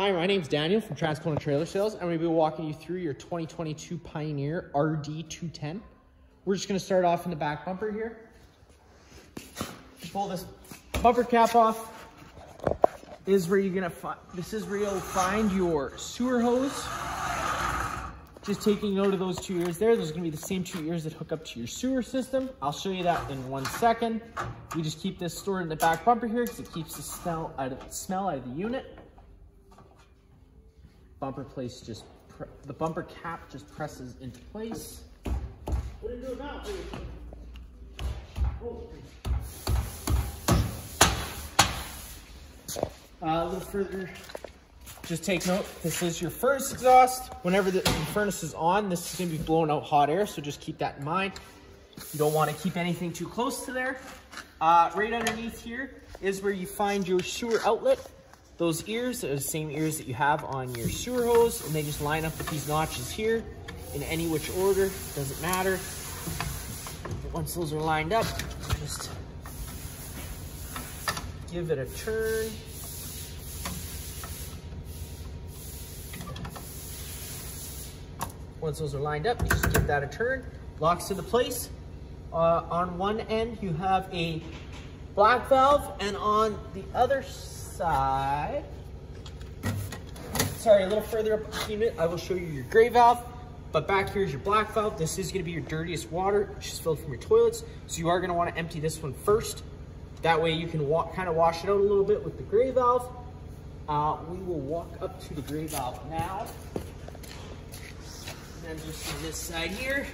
Hi, my name's Daniel from Transcona Trailer Sales. I'm going to be walking you through your 2022 Pioneer RD210. We're just going to start off in the back bumper here. Pull this bumper cap off. This is where you'll find your sewer hose. Just taking note of those two ears there. Those are going to be the same two ears that hook up to your sewer system. I'll show you that in 1 second. We just keep this stored in the back bumper here because it keeps the smell out of the unit. Bumper place the bumper cap just presses into place. What are you doing now? A little further, just take note, this is your furnace exhaust. Whenever the furnace is on, this is going to be blowing out hot air, so just keep that in mind. You don't want to keep anything too close to there. Right underneath here is where you find your sewer outlet. Those ears are the same ears that you have on your sewer hose, and they just line up with these notches here in any which order, doesn't matter. Once those are lined up, just give it a turn. Once those are lined up, you just give that a turn, locks into place. On one end, you have a black valve, and on the other side, sorry, a little further up the unit, I will show you your gray valve, but back here is your black valve. This is going to be your dirtiest water, which is filled from your toilets, so you are going to want to empty this one first. That way you can kind of wash it out a little bit with the gray valve. We will walk up to the gray valve now. And then just on this side here,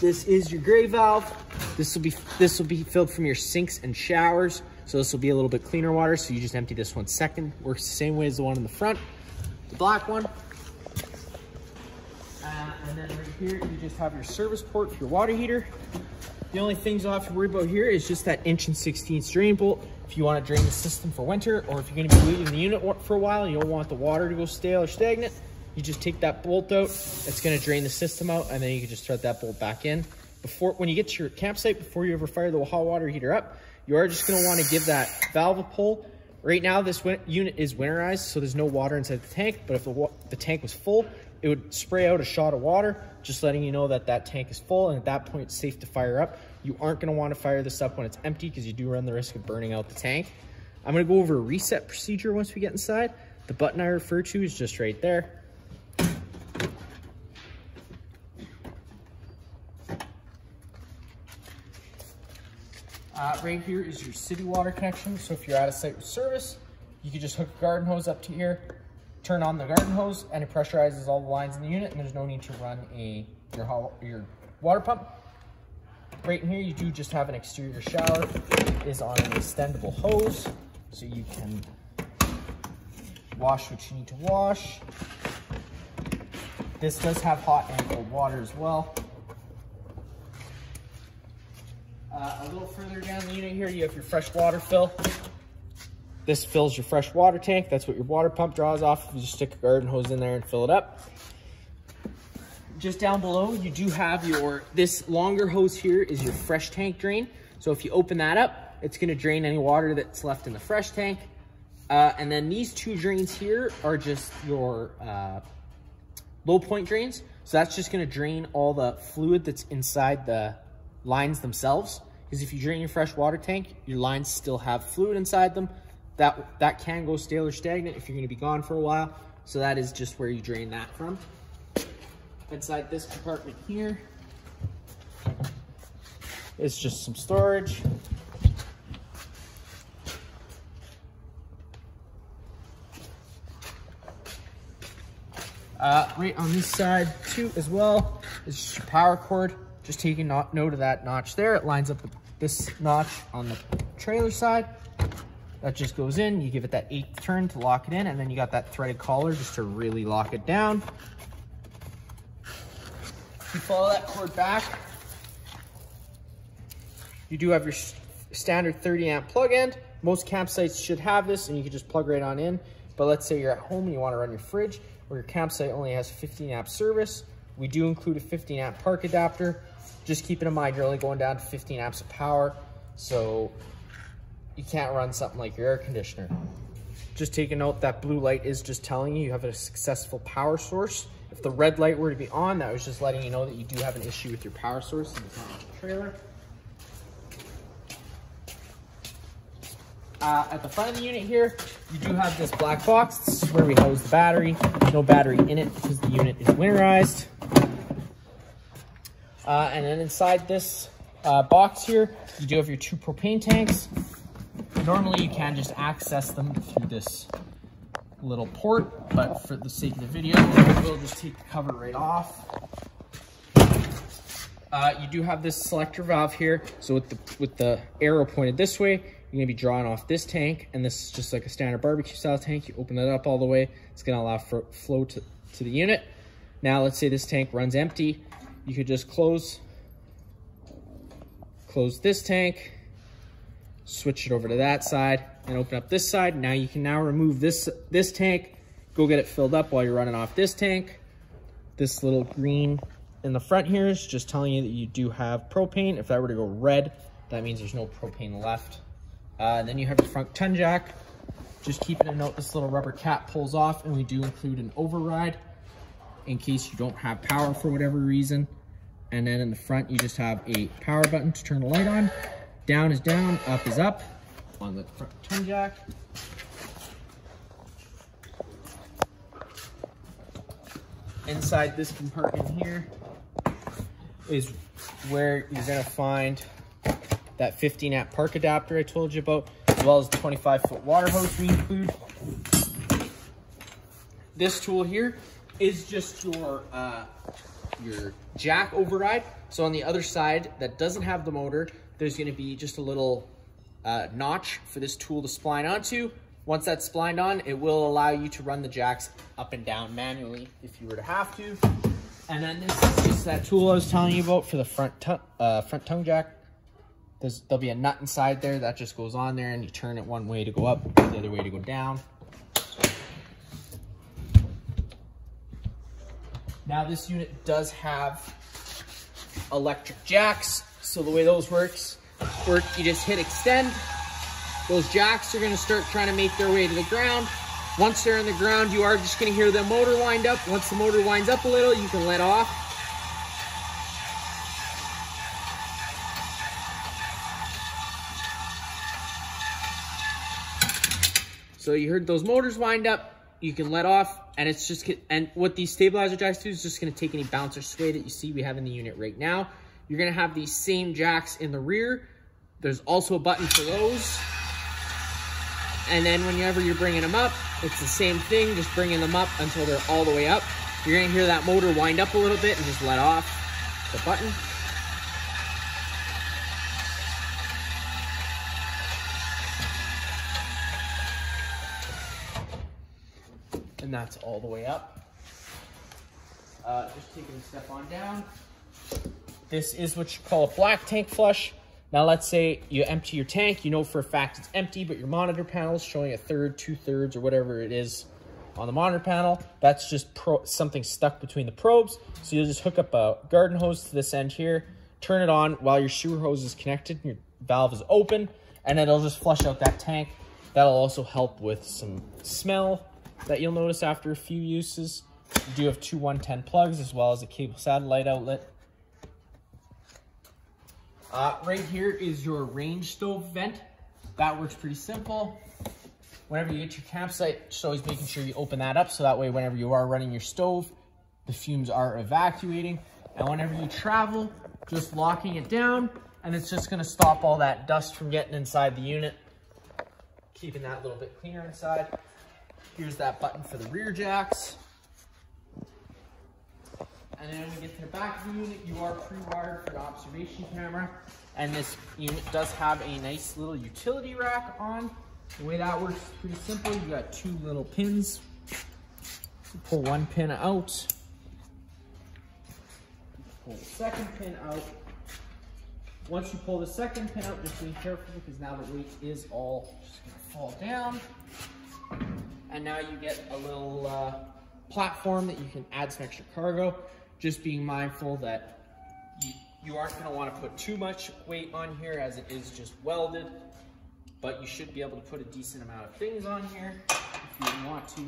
this is your gray valve. This will be filled from your sinks and showers. So this will be a little bit cleaner water, so you just empty this one second. Works the same way as the one in the front, the black one. And then right here, you just have your service port for your water heater. The only things I'll have to worry about here is just that 1/16" drain bolt. If you want to drain the system for winter, or if you're going to be leaving the unit for a while and you don't want the water to go stale or stagnant, you just take that bolt out. It's going to drain the system out, and then you can just thread that bolt back in. When you get to your campsite, before you ever fire the hot water heater up, you are just going to want to give that valve a pull. Right now, this unit is winterized, so there's no water inside the tank, but if the tank was full, it would spray out a shot of water, just letting you know that that tank is full, and at that point, it's safe to fire up. You aren't going to want to fire this up when it's empty because you do run the risk of burning out the tank. I'm going to go over a reset procedure once we get inside. The button I refer to is just right there. Right here is your city water connection. So if you're at a site with service, you can just hook a garden hose up to here, turn on the garden hose, and it pressurizes all the lines in the unit, and there's no need to run your water pump. Right in here, you do just have an exterior shower. It is on an extendable hose, so you can wash what you need to wash. This does have hot and cold water as well. A little further down the unit here, you have your fresh water fill. This fills your fresh water tank. That's what your water pump draws off. You just stick a garden hose in there and fill it up. Just down below, you do have this longer hose here is your fresh tank drain. So if you open that up, it's going to drain any water that's left in the fresh tank. And then these two drains here are just your low point drains. So that's just going to drain all the fluid that's inside the lines themselves, because if you drain your fresh water tank, your lines still have fluid inside them. That can go stale or stagnant if you're going to be gone for a while. So that is just where you drain that from. Inside this compartment here is just some storage. Right on this side too as well is just your power cord. Just taking note of that notch there. It lines up with this notch on the trailer side. That just goes in. You give it that 8th turn to lock it in, and then you got that threaded collar just to really lock it down. You follow that cord back. You do have your standard 30 amp plug end. Most campsites should have this, and you can just plug right on in. But let's say you're at home and you want to run your fridge, or your campsite only has 15 amp service. We do include a 15 amp park adapter. Just keep it in mind, you're only going down to 15 amps of power, so you can't run something like your air conditioner. Just take a note, that blue light is just telling you have a successful power source. If the red light were to be on, that was just letting you know that you do have an issue with your power source in the trailer. At the front of the unit here, you do have this black box. This is where we house the battery. No battery in it because the unit is winterized. And then inside this box here, you do have your 2 propane tanks. Normally you can just access them through this little port, but for the sake of the video, we'll just take the cover right off. You do have this selector valve here. So with the arrow pointed this way, you're gonna be drawing off this tank, and this is just like a standard barbecue style tank. You open it up all the way, it's gonna allow for flow to the unit. Now let's say this tank runs empty. You could just close this tank, switch it over to that side, and open up this side. Now you can remove this tank, go get it filled up while you're running off this tank. This little green in the front here is just telling you that you do have propane. If that were to go red, that means there's no propane left. And then you have your front ton jack. Just keeping a note, this little rubber cap pulls off, and we do include an override in case you don't have power for whatever reason. And then in the front, you just have a power button to turn the light on. Down is down, up is up on the front ton jack. Inside this compartment here is where you're gonna find that 15 amp park adapter I told you about, as well as the 25-foot water hose we include. This tool here is just your jack override. So on the other side that doesn't have the motor, there's gonna be just a little notch for this tool to spline onto. Once that's splined on, it will allow you to run the jacks up and down manually if you were to have to. And then this is just that tool I was telling you about for the front tongue jack. There'll be a nut inside there that just goes on there, and you turn it one way to go up, the other way to go down. Now this unit does have electric jacks. So the way those work, you just hit extend. Those jacks are gonna start trying to make their way to the ground. Once they're in the ground, you are just gonna hear the motor wind up. Once the motor winds up a little, you can let off. So you heard those motors wind up, you can let off, and it's just, and what these stabilizer jacks do is just gonna take any bounce or sway that you see we have in the unit right now. You're gonna have these same jacks in the rear. There's also a button for those. And then whenever you're bringing them up, it's the same thing, just bringing them up until they're all the way up. You're gonna hear that motor wind up a little bit and just let off the button. And that's all the way up. Just taking a step on down. This is what you call a black tank flush. Now let's say you empty your tank, you know for a fact it's empty, but your monitor panel is showing a third, 2/3, or whatever it is on the monitor panel. That's just something stuck between the probes. So you'll just hook up a garden hose to this end here, turn it on while your sewer hose is connected and your valve is open, and it'll just flush out that tank. That'll also help with some smell that you'll notice after a few uses. You do have 2 110 plugs as well as a cable satellite outlet. Right here is your range stove vent. That works pretty simple. Whenever you get your campsite, just always making sure you open that up so that way whenever you are running your stove, the fumes are evacuating. And whenever you travel, just locking it down, and it's just gonna stop all that dust from getting inside the unit, keeping that a little bit cleaner inside. Here's that button for the rear jacks. And then when we get to the back of the unit, you are pre-wired for the observation camera. And this unit does have a nice little utility rack on. The way that works is pretty simple. You got 2 little pins. So pull one pin out. Pull the second pin out. Once you pull the second pin out, just be careful because now the weight is all just gonna fall down. And now you get a little platform that you can add some extra cargo. Just being mindful that you aren't going to want to put too much weight on here as it is just welded. but you should be able to put a decent amount of things on here if you want to.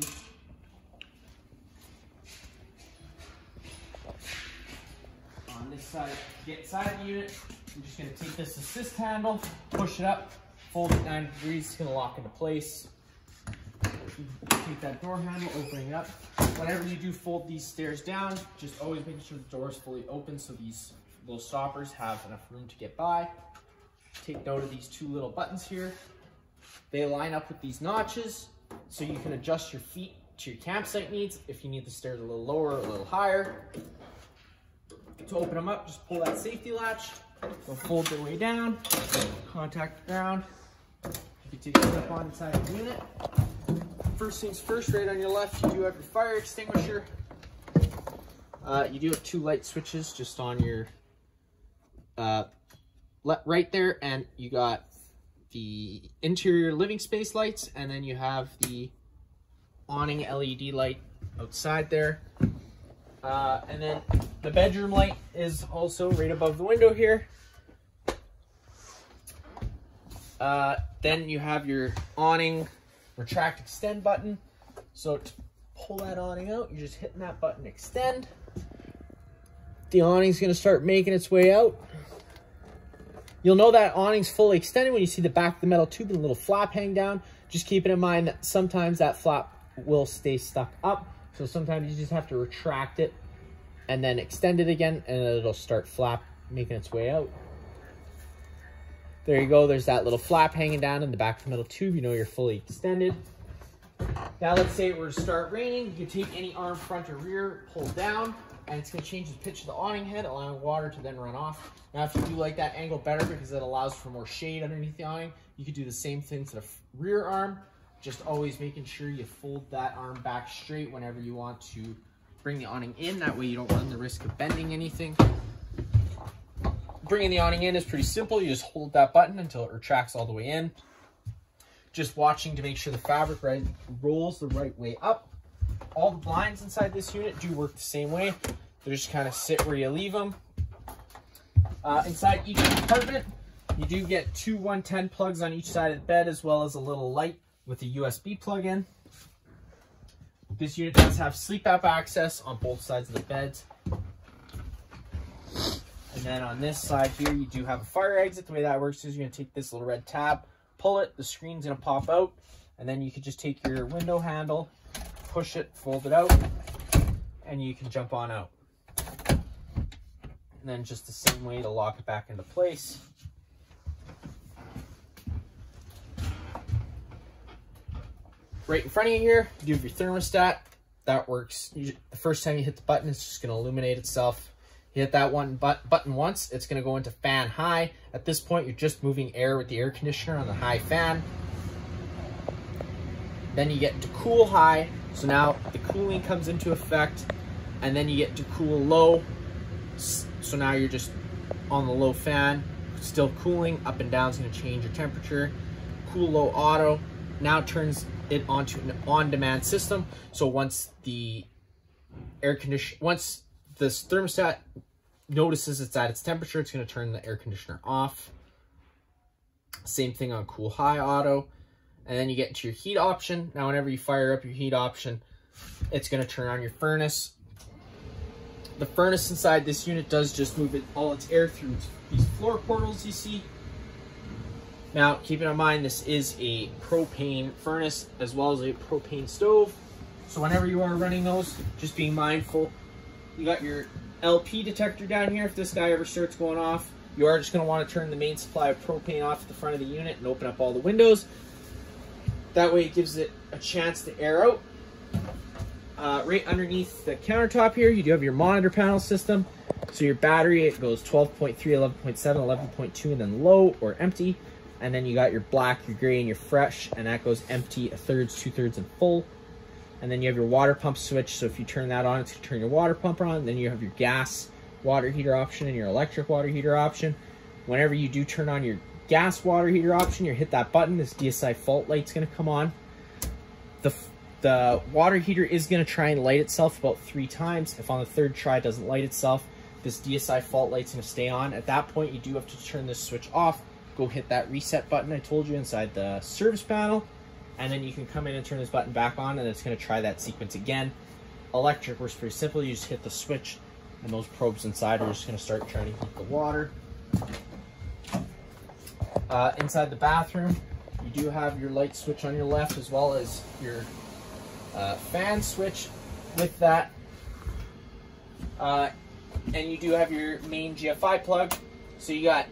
On this side, get inside the unit, I'm just going to take this assist handle, push it up, fold it 90 degrees, it's going to lock into place. Take that door handle, opening it up. Whenever you do fold these stairs down, just always making sure the door is fully open so these little stoppers have enough room to get by. Take note of these two little buttons here. They line up with these notches so you can adjust your feet to your campsite needs if you need the stairs a little lower or a little higher. To open them up, just pull that safety latch. They'll fold their way down, contact the ground. You can take it up on inside the unit. First things first, right on your left, you do have your fire extinguisher. You do have two light switches just on your right there, and you got the interior living space lights, and then you have the awning LED light outside there. And then the bedroom light is also right above the window here. Then you have your awning retract extend button. So to pull that awning out, you're just hitting that button extend. The awning's going to start making its way out. You'll know that awning's fully extended when you see the back of the metal tube and the little flap hang down. Just keeping in mind that sometimes that flap will stay stuck up. So sometimes you just have to retract it and then extend it again, and it'll start flap making its way out. There you go. There's that little flap hanging down in the back of the metal tube. You know you're fully extended. Now let's say it were to start raining. You can take any arm, front or rear, pull down, and it's going to change the pitch of the awning head, allowing water to then run off. Now if you do like that angle better because it allows for more shade underneath the awning, you could do the same thing to the rear arm. Just always making sure you fold that arm back straight whenever you want to bring the awning in. That way you don't run the risk of bending anything. Bringing the awning in is pretty simple. You just hold that button until it retracts all the way in. Just watching to make sure the fabric rolls the right way up. All the blinds inside this unit do work the same way. They just kind of sit where you leave them. Inside each compartment, you do get two 110 plugs on each side of the bed, as well as a little light with a USB plug-in. This unit does have sleep app access on both sides of the beds. And then on this side here, you do have a fire exit. The way that works is you're going to take this little red tab, pull it, the screen's going to pop out, and then you can just take your window handle, push it, fold it out, and you can jump on out. And then just the same way to lock it back into place. Right in front of you here, you have your thermostat. That works. The first time you hit the button, it's just going to illuminate itself. You hit that one button once, it's going to go into fan high. At this point, you're just moving air with the air conditioner on the high fan. Then you get into cool high. So now the cooling comes into effect, and then you get into cool low. So now you're just on the low fan, still cooling. Up and down is going to change your temperature. Cool low auto now turns it onto an on-demand system. So once the once this thermostat notices it's at its temperature, it's going to turn the air conditioner off. Same thing on cool high auto. And then you get into your heat option. Now whenever you fire up your heat option, it's going to turn on your furnace. The furnace inside this unit does just move all its air through these floor portals you see. Now keeping in mind this is a propane furnace as well as a propane stove. So whenever you are running those, just being mindful. You got your LP detector down here. If this guy ever starts going off, you are just going to want to turn the main supply of propane off at the front of the unit and open up all the windows. That way it gives it a chance to air out. Right underneath the countertop here, you do have your monitor panel system. So your battery, it goes 12.3, 11.7, 11.2, and then low or empty. And then you got your black, your gray, and your fresh, and that goes empty, 1/3, 2/3, and full. And then you have your water pump switch, so if you turn that on, it's going to turn your water pump on. Then you have your gas water heater option and your electric water heater option. Whenever you do turn on your gas water heater option, you hit that button, this DSI fault light's going to come on. The water heater is going to try and light itself about 3 times. If on the 3rd try it doesn't light itself, this DSI fault light's going to stay on. At that point, you do have to turn this switch off go hit that reset button I told you inside the service panel, and then you can come in and turn this button back on, and it's going to try that sequence again. Electric works pretty simple. You just hit the switch, and those probes inside are just going to start trying to heat the water. Inside the bathroom, you do have your light switch on your left, as well as your fan switch with that. And you do have your main GFI plug. So you got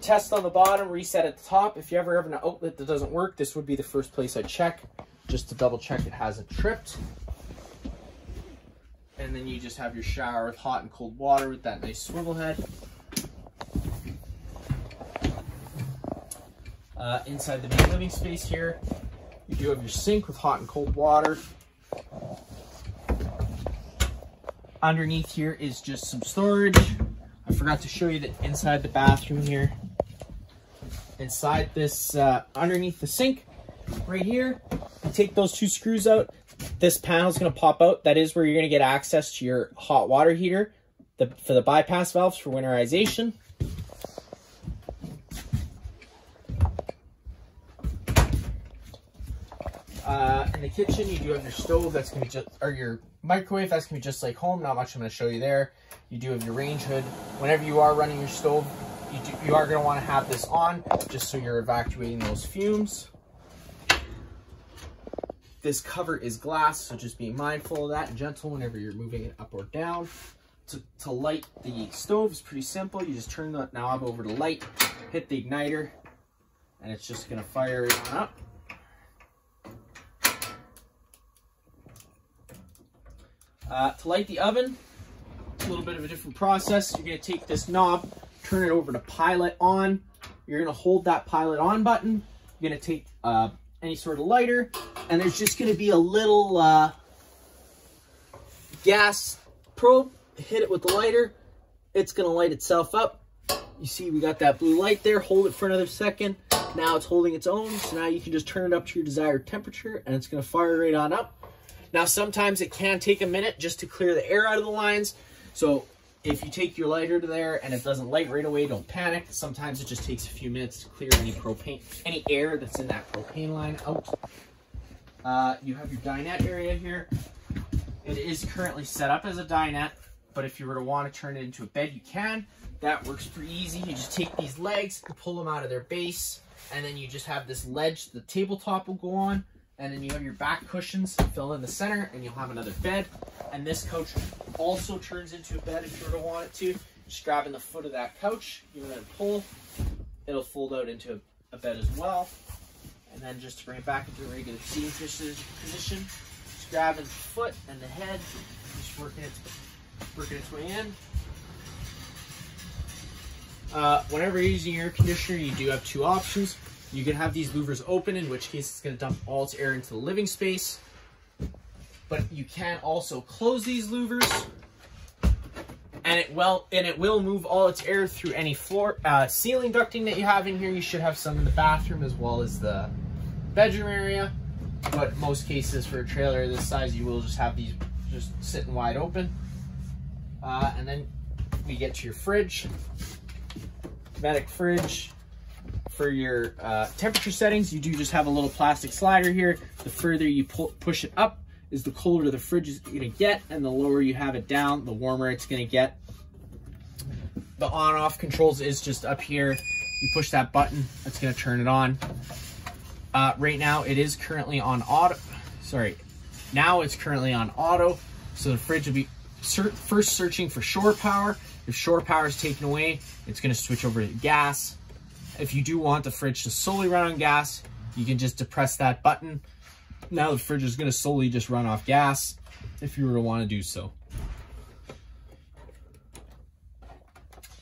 test on the bottom, reset at the top. If you ever have an outlet that doesn't work, this would be the first place I'd check, just to double check it hasn't tripped. And then you just have your shower with hot and cold water with that nice swivel head. Inside the main living space here, you do have your sink with hot and cold water. Underneath here is just some storage. I forgot to show you that inside the bathroom here, inside this, underneath the sink right here, you take those two screws out. This panel is going to pop out. That is where you're going to get access to your hot water heater for the bypass valves for winterization. In the kitchen, you do have your stove. That's going to be just, or your microwave. That's going to be just like home. Not much I'm going to show you there. You do have your range hood. Whenever you are running your stove, you are going to want to have this on, just so you're evacuating those fumes. This cover is glass, so just be mindful of that and gentle whenever you're moving it up or down. To light the stove is pretty simple. You just turn the knob over to light, hit the igniter, and it's just going to fire it on up. To light the oven, a little bit of a different process. You're going to take this knob, turn it over to pilot on. You're going to hold that pilot on button. You're going to take any sort of lighter, and there's just going to be a little gas probe. Hit it with the lighter. It's going to light itself up. You see we got that blue light there. Hold it for another second. Now it's holding its own, so now you can just turn it up to your desired temperature, and it's going to fire right on up. Now, sometimes it can take a minute just to clear the air out of the lines. So if you take your lighter to there and it doesn't light right away, don't panic. Sometimes it just takes a few minutes to clear any air that's in that propane line out. You have your dinette area here. It is currently set up as a dinette, but if you were to want to turn it into a bed, you can. That works pretty easy. You just take these legs and pull them out of their base, and then you just have this ledge the tabletop will go on. And then you have your back cushions fill in the center, and you'll have another bed. And this couch also turns into a bed if you were to want it to. Just grabbing the foot of that couch, give it a pull, it'll fold out into a bed as well. And then just to bring it back into a regular seating position, just grabbing the foot and the head, just working its way in. Whenever you're using your air conditioner, you do have two options. You can have these louvers open, in which case it's going to dump all its air into the living space. But you can also close these louvers, and it will move all its air through any floor ceiling ducting that you have in here. You should have some in the bathroom as well as the bedroom area. But in most cases for a trailer this size, you will just have these just sitting wide open. And then we get to your fridge, Medic fridge. For your temperature settings, you do just have a little plastic slider here. The further you push it up is the colder the fridge is going to get, and the lower you have it down, the warmer it's going to get. The on-off controls is just up here. You push that button, that's going to turn it on. Right now, it is currently on auto. Sorry, now it's currently on auto, so the fridge will be first searching for shore power. If shore power is taken away, it's going to switch over to gas. If you do want the fridge to solely run on gas, you can just depress that button. Now the fridge is going to solely just run off gas if you were to want to do so.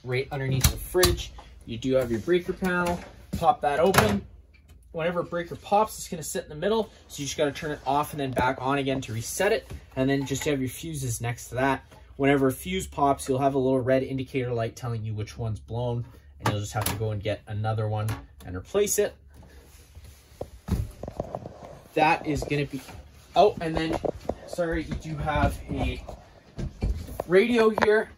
Right underneath the fridge, you do have your breaker panel. Pop that open. Whenever a breaker pops, it's going to sit in the middle, so you just got to turn it off and then back on again to reset it. And then just have your fuses next to that. Whenever a fuse pops, you'll have a little red indicator light telling you which one's blown. And you'll just have to go and get another one and replace it. That is going to be... Oh, and then, sorry, you do have a radio here.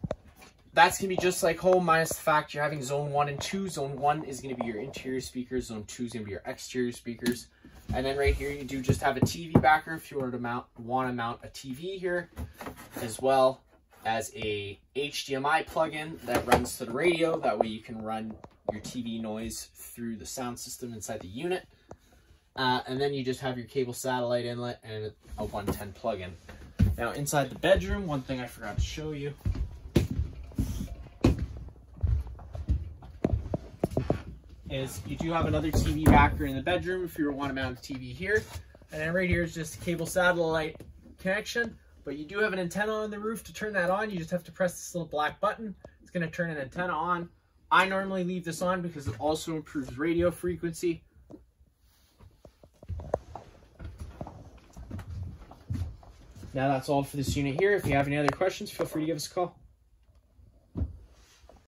that's going to be just like home, minus the fact you're having zone 1 and 2. Zone 1 is going to be your interior speakers. Zone 2 is going to be your exterior speakers. And then right here, you do just have a TV backer if you were to want to mount a TV here, as well as a HDMI plug-in that runs to the radio. That way you can run your TV noise through the sound system inside the unit. And then you just have your cable satellite inlet and a 110 plug-in. Now inside the bedroom, one thing I forgot to show you is you do have another TV backer in the bedroom if you want to mount a TV here. And then right here is just a cable satellite connection, but you do have an antenna on the roof. To turn that on, you just have to press this little black button. It's going to turn an antenna on. I normally leave this on because it also improves radio frequency. Now that's all for this unit here. If you have any other questions, feel free to give us a call.